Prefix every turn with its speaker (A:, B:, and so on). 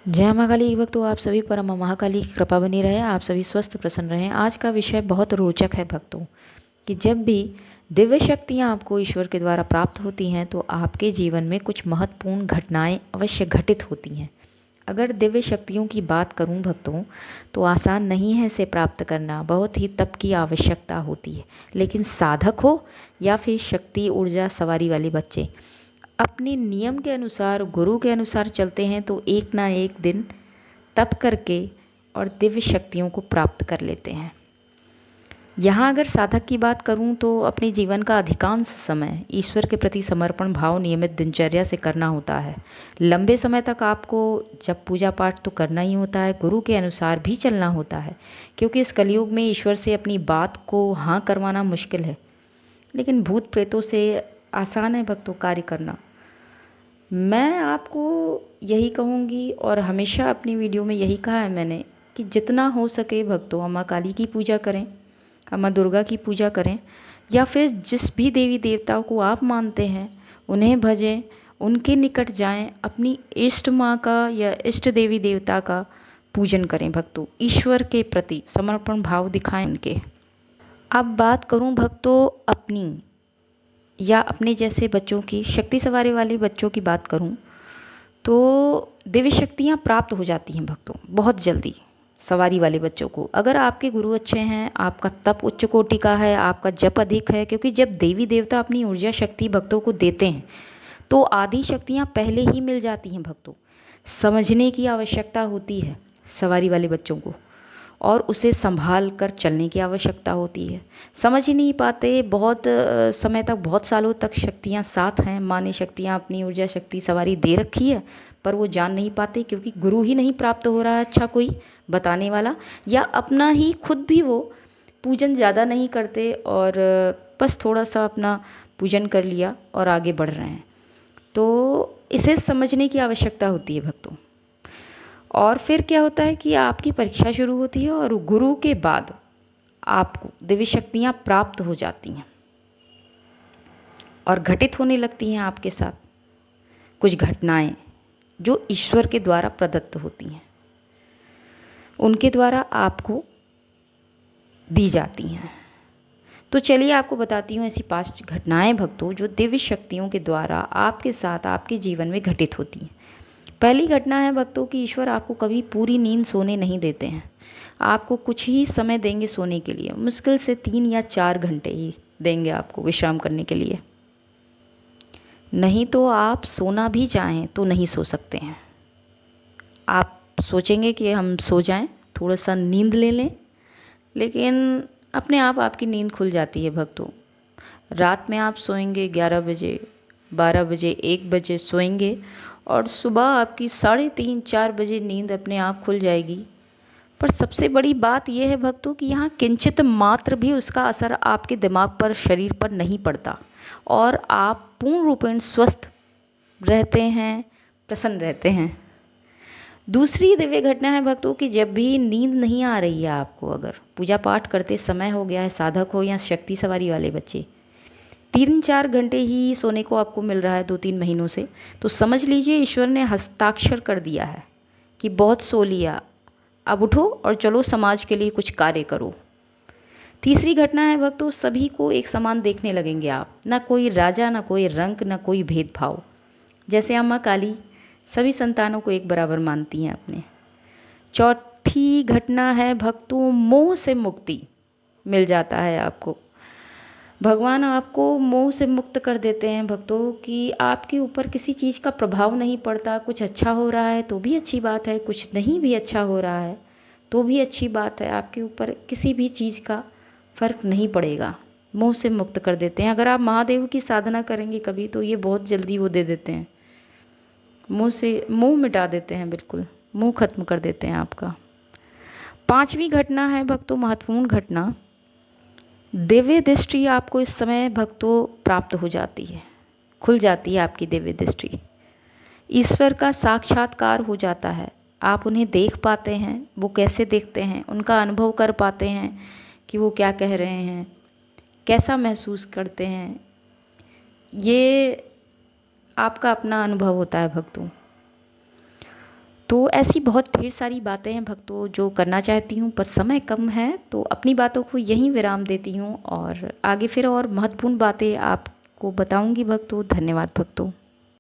A: जय महाकाली। भक्तों, आप सभी पर अम्मा महाकाली की कृपा बनी रहे, आप सभी स्वस्थ प्रसन्न रहें। आज का विषय बहुत रोचक है भक्तों, कि जब भी दिव्य शक्तियाँ आपको ईश्वर के द्वारा प्राप्त होती हैं तो आपके जीवन में कुछ महत्वपूर्ण घटनाएं अवश्य घटित होती हैं। अगर दिव्य शक्तियों की बात करूं भक्तों, तो आसान नहीं है इसे प्राप्त करना, बहुत ही तप की आवश्यकता होती है। लेकिन साधक हो या फिर शक्ति ऊर्जा सवारी वाले बच्चे अपने नियम के अनुसार, गुरु के अनुसार चलते हैं तो एक ना एक दिन तप करके और दिव्य शक्तियों को प्राप्त कर लेते हैं। यहाँ अगर साधक की बात करूँ तो अपने जीवन का अधिकांश समय ईश्वर के प्रति समर्पण भाव नियमित दिनचर्या से करना होता है। लंबे समय तक आपको जब पूजा पाठ तो करना ही होता है, गुरु के अनुसार भी चलना होता है, क्योंकि इस कलयुग में ईश्वर से अपनी बात को हाँ करवाना मुश्किल है, लेकिन भूत प्रेतों से आसान है भक्तों कार्य करना। मैं आपको यही कहूँगी और हमेशा अपनी वीडियो में यही कहा है मैंने, कि जितना हो सके भक्तों अम्मा काली की पूजा करें, अम्मा दुर्गा की पूजा करें, या फिर जिस भी देवी देवताओं को आप मानते हैं उन्हें भजें, उनके निकट जाएं, अपनी इष्ट माँ का या इष्ट देवी देवता का पूजन करें भक्तों, ईश्वर के प्रति समर्पण भाव दिखाएं उनके। अब बात करूं भक्तों अपनी या अपने जैसे बच्चों की, शक्ति सवारी वाले बच्चों की बात करूं तो दिव्य शक्तियाँ प्राप्त हो जाती हैं भक्तों बहुत जल्दी। सवारी वाले बच्चों को, अगर आपके गुरु अच्छे हैं, आपका तप उच्च कोटि का है, आपका जप अधिक है, क्योंकि जब देवी देवता अपनी ऊर्जा शक्ति भक्तों को देते हैं तो आदि शक्तियाँ पहले ही मिल जाती हैं भक्तों। समझने की आवश्यकता होती है सवारी वाले बच्चों को, और उसे संभाल कर चलने की आवश्यकता होती है। समझ ही नहीं पाते, बहुत समय तक, बहुत सालों तक शक्तियाँ साथ हैं, माँ ने शक्तियाँ अपनी ऊर्जा शक्ति सवारी दे रखी है, पर वो जान नहीं पाते क्योंकि गुरु ही नहीं प्राप्त हो रहा है अच्छा कोई बताने वाला, या अपना ही खुद भी वो पूजन ज़्यादा नहीं करते और बस थोड़ा सा अपना पूजन कर लिया और आगे बढ़ रहे हैं। तो इसे समझने की आवश्यकता होती है भक्तों। और फिर क्या होता है कि आपकी परीक्षा शुरू होती है और गुरु के बाद आपको दिव्य शक्तियाँ प्राप्त हो जाती हैं और घटित होने लगती हैं आपके साथ कुछ घटनाएं जो ईश्वर के द्वारा प्रदत्त होती हैं, उनके द्वारा आपको दी जाती हैं। तो चलिए आपको बताती हूँ ऐसी 5 घटनाएं भक्तों जो दिव्य शक्तियों के द्वारा आपके साथ आपके जीवन में घटित होती हैं। पहली घटना है भक्तों कि ईश्वर आपको कभी पूरी नींद सोने नहीं देते हैं। आपको कुछ ही समय देंगे सोने के लिए, मुश्किल से 3 या 4 घंटे ही देंगे आपको विश्राम करने के लिए, नहीं तो आप सोना भी चाहें तो नहीं सो सकते हैं। आप सोचेंगे कि हम सो जाएं, थोड़ा सा नींद ले लें, लेकिन अपने आप आपकी नींद खुल जाती है भक्तों। रात में आप सोएंगे 11 बजे, 12 बजे, 1 बजे सोएंगे और सुबह आपकी 3:30-4 बजे नींद अपने आप खुल जाएगी। पर सबसे बड़ी बात यह है भक्तों कि यहाँ किंचित मात्र भी उसका असर आपके दिमाग पर, शरीर पर नहीं पड़ता और आप पूर्ण रूपेण स्वस्थ रहते हैं, प्रसन्न रहते हैं। दूसरी दिव्य घटना है भक्तों कि जब भी नींद नहीं आ रही है आपको, अगर पूजा पाठ करते समय हो गया है, साधक हो या शक्ति सवारी वाले बच्चे, 3-4 घंटे ही सोने को आपको मिल रहा है 2-3 महीनों से, तो समझ लीजिए ईश्वर ने हस्ताक्षर कर दिया है कि बहुत सो लिया, अब उठो और चलो समाज के लिए कुछ कार्य करो। तीसरी घटना है भक्तों, सभी को एक समान देखने लगेंगे आप, ना कोई राजा, ना कोई रंक, ना कोई भेदभाव। जैसे अम्मा काली सभी संतानों को एक बराबर मानती हैं अपने। चौथी घटना है भक्तों, मोह से मुक्ति मिल जाता है आपको। भगवान आपको मोह से मुक्त कर देते हैं भक्तों, कि आपके ऊपर किसी चीज़ का प्रभाव नहीं पड़ता। कुछ अच्छा हो रहा है तो भी अच्छी बात है, कुछ नहीं भी अच्छा हो रहा है तो भी अच्छी बात है, आपके ऊपर किसी भी चीज़ का फर्क नहीं पड़ेगा। मोह से मुक्त कर देते हैं। अगर आप महादेव की साधना करेंगे कभी तो ये बहुत जल्दी वो दे देते हैं, मोह मिटा देते हैं, बिल्कुल मोह खत्म कर देते हैं आपका। पांचवी घटना है भक्तों, महत्वपूर्ण घटना, दिव्य दृष्टि आपको इस समय भक्तों प्राप्त हो जाती है, खुल जाती है आपकी दिव्य दृष्टि। ईश्वर का साक्षात्कार हो जाता है, आप उन्हें देख पाते हैं, वो कैसे देखते हैं, उनका अनुभव कर पाते हैं कि वो क्या कह रहे हैं, कैसा महसूस करते हैं। ये आपका अपना अनुभव होता है भक्तों। तो ऐसी बहुत ढेर सारी बातें हैं भक्तों जो करना चाहती हूँ, पर समय कम है, तो अपनी बातों को यहीं विराम देती हूँ और आगे फिर और महत्वपूर्ण बातें आपको बताऊंगी भक्तों। धन्यवाद भक्तों।